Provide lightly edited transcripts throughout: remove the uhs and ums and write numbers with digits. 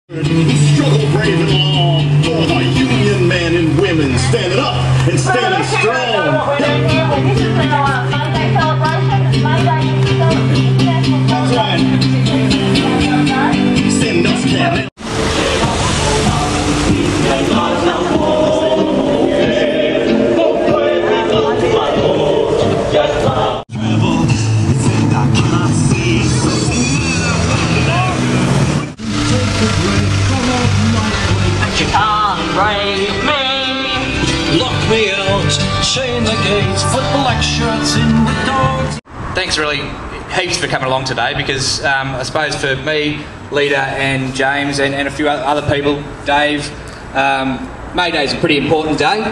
Struggle brave and long for the union men and women standing up and standing strong. That's right. Send us cat. Me out, chain the gates, put black shirts in with dogs. Thanks really heaps for coming along today, because I suppose for me, Lita and James and a few other people, Dave, May Day is a pretty important day. You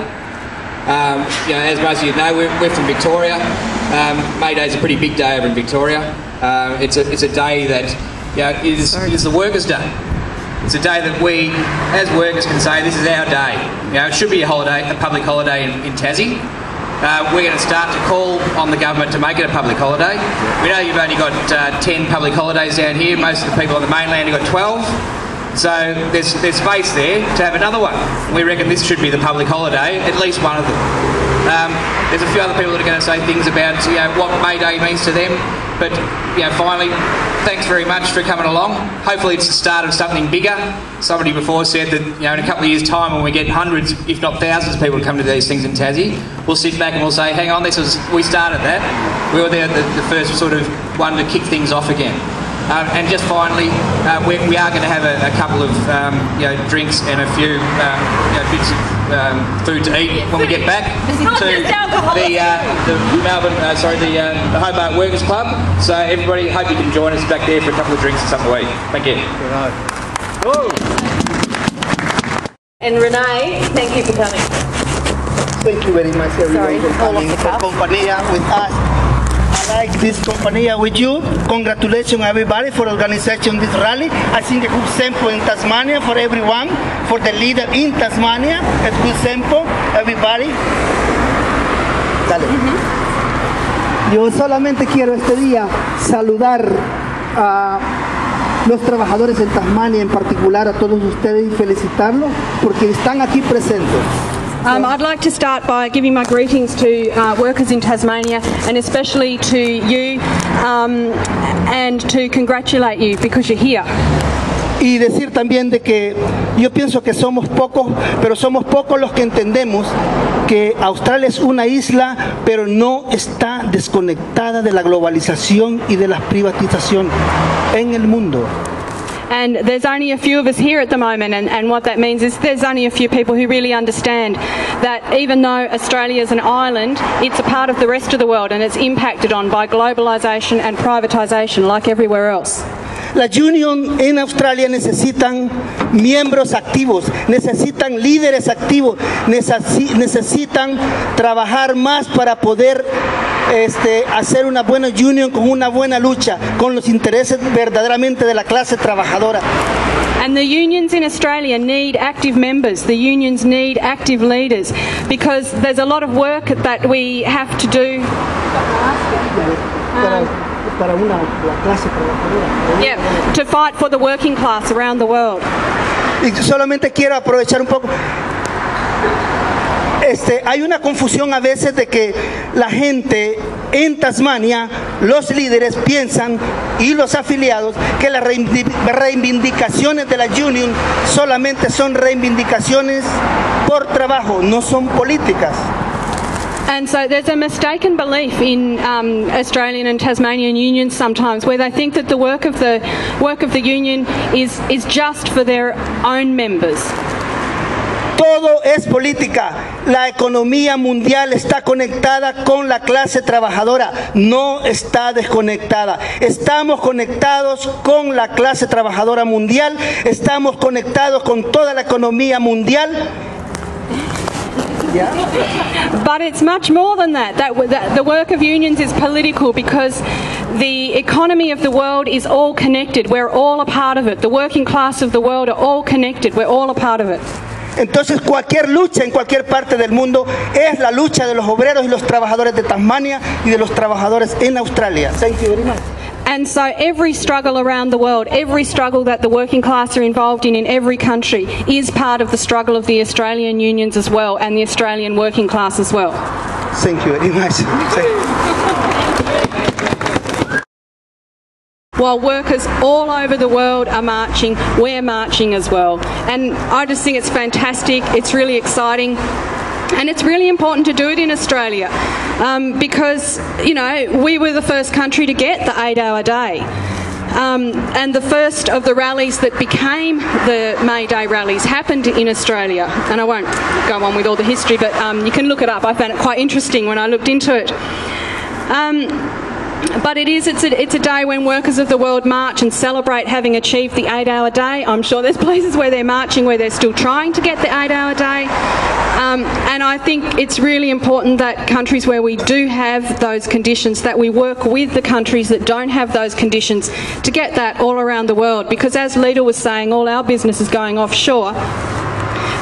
know, as most of you know, we're from Victoria. May Day is a pretty big day over in Victoria. It's a day that, you know, is the Workers' Day. It's a day that we, as workers, can say this is our day. You know, it should be a holiday, a public holiday in Tassie. We're going to start to call on the government to make it a public holiday. We know you've only got 10 public holidays down here. Most of the people on the mainland have got 12. So there's space there to have another one. We reckon this should be the public holiday, at least one of them. There's a few other people that are going to say things about, you know, what May Day means to them. But, you know, finally, thanks very much for coming along. Hopefully it's the start of something bigger. Somebody before said that, you know, in a couple of years' time, when we get hundreds, if not thousands of people to come to these things in Tassie, we'll sit back and we'll say, hang on, we started that. We were there the first sort of one to kick things off again. And just finally, we are going to have a couple of you know, drinks and a few you know, bits of food to eat when we get back to the Melbourne, the Hobart Workers Club. So everybody, hope you can join us back there for a couple of drinks and something to eat. Thank you. And Renee, thank you for coming. Thank you very much, everyone, for coming for Compañía with us. I like this Compañía with you. Congratulations, everybody, for organizing this rally. I think a good example in Tasmania for everyone, for the leader in Tasmania. A good example, everybody. Dale. Yo solamente quiero este día saludar a los trabajadores en Tasmania, en particular a todos ustedes, y felicitarlos porque están aquí presentes. I'd like to start by giving my greetings to workers in Tasmania, and especially to you, and to congratulate you because you're here. Y decir también de que yo pienso que somos pocos, pero somos pocos los que entendemos que Australia es una isla, pero no está desconectada de la globalización y de las privatizaciones en el mundo. And there's only a few of us here at the moment, and what that means is there's only a few people who really understand that even though Australia is an island, it's a part of the rest of the world, and it's impacted on by globalisation and privatisation like everywhere else. Las unions en Australia necesitan miembros activos, necesitan líderes activos, necesitan trabajar más para poder hacer una buena union con una buena lucha, con los intereses verdaderamente de la clase trabajadora. And the unions in Australia need active members, the unions need active leaders, because there's a lot of work that we have to do. Para la clase trabajadora. Yeah, to fight for the working class around the world. Y solamente quiero aprovechar un poco. Hay una confusión a veces de que la gente en Tasmania, los líderes piensan, y los afiliados, que las reivindicaciones de la union solamente son reivindicaciones por trabajo, no son políticas. And so there's a mistaken belief in Australian and Tasmanian unions sometimes, where they think that the work of the union is just for their own members. Todo es política. La economía mundial está conectada con la clase trabajadora, no está desconectada. Estamos conectados con la clase trabajadora mundial, estamos conectados con toda la economía mundial. Yeah. But it's much more than that. The work of unions is political, because the economy of the world is all connected. We're all a part of it. The working class of the world are all connected. We're all a part of it. Entonces cualquier lucha en cualquier parte del mundo es la lucha de los obreros y los trabajadores de Tasmania y de los trabajadores en Australia. Thank you very much. And so every struggle around the world, every struggle that the working class are involved in every country is part of the struggle of the Australian unions as well, and the Australian working class as well. Thank you very much. While workers all over the world are marching, we're marching as well. And I just think it's fantastic, it's really exciting, and it's really important to do it in Australia because, you know, we were the first country to get the 8-hour day. And the first of the rallies that became the May Day rallies happened in Australia. And I won't go on with all the history, but you can look it up. I found it quite interesting when I looked into it. But it's a day when workers of the world march and celebrate having achieved the 8-hour day. I'm sure there's places where they're marching where they're still trying to get the 8-hour day. And I think it's really important that countries where we do have those conditions, that we work with the countries that don't have those conditions to get that all around the world. Because as Lita was saying, all our business is going offshore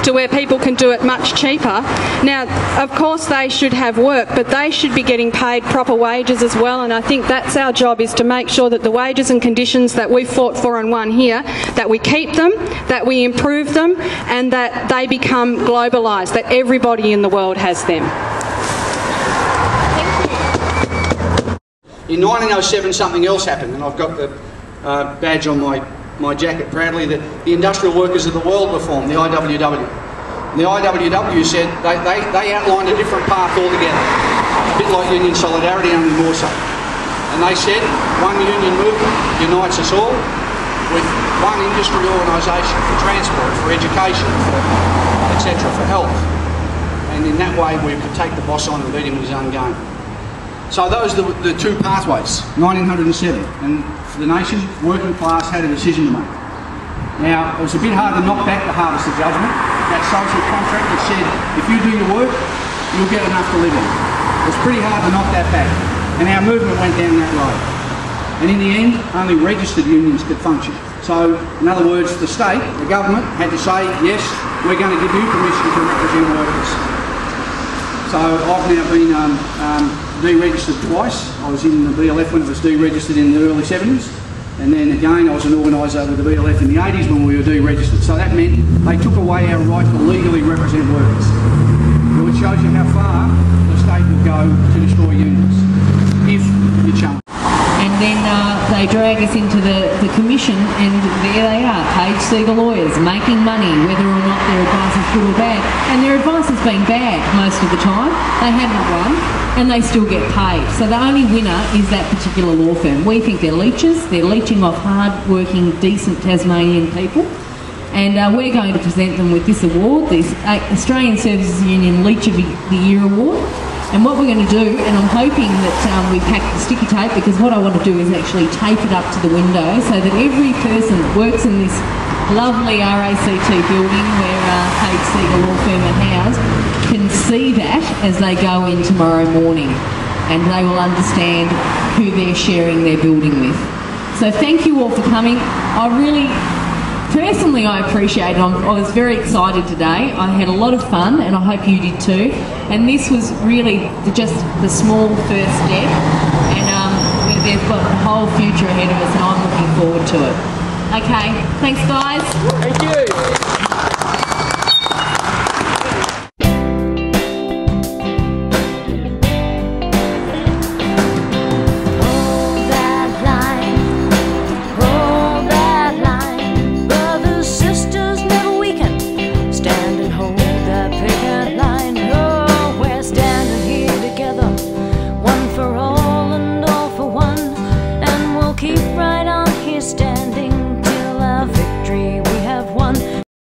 to where people can do it much cheaper. Now, of course they should have work, but they should be getting paid proper wages as well, and I think that's our job, is to make sure that the wages and conditions that we fought for and won here, that we keep them, that we improve them, and that they become globalised, that everybody in the world has them. In 1907 something else happened, and I've got the badge on my jacket proudly, that the Industrial Workers of the World were formed, the IWW. And the IWW said they outlined a different path altogether, a bit like Union Solidarity, only more so. And they said one union movement unites us all with one industry organisation for transport, for education, etc., for health. And in that way we could take the boss on and beat him in his own game. So those are the two pathways, 1907, and for the nation, working class had a decision to make. Now, it was a bit hard to knock back the harvest of judgment, that social contract that said, if you do your work, you'll get enough to live on. It was pretty hard to knock that back, and our movement went down that road. And in the end, only registered unions could function. So, in other words, the state, the government, had to say, yes, we're going to give you permission to represent workers. So I've now been deregistered twice. I was in the BLF when it was deregistered in the early 70s, and then again I was an organiser with the BLF in the 80s when we were deregistered. So that meant they took away our right to legally represent workers. Well, it shows you how far the state will go to destroy unions, if you challenge. And then they drag us into the commission, and there they are, paid Segal lawyers, making money, whether or not their advice is good or bad. And their advice has been bad most of the time. They haven't won, and they still get paid. So the only winner is that particular law firm. We think they're leeches. They're leeching off hard-working, decent Tasmanian people. And we're going to present them with this award, this Australian Services Union Leech of the Year Award. And what we're going to do, and I'm hoping that we pack the sticky tape, because what I want to do is actually tape it up to the window so that every person that works in this lovely RACT building where Paige Segal Law Firm are housed can see that as they go in tomorrow morning, and they will understand who they're sharing their building with. So thank you all for coming. Personally, I appreciate it. I was very excited today. I had a lot of fun, and I hope you did too. And this was really just the small first step, and they've got the whole future ahead of us, and I'm looking forward to it. Okay, thanks guys. Thank you.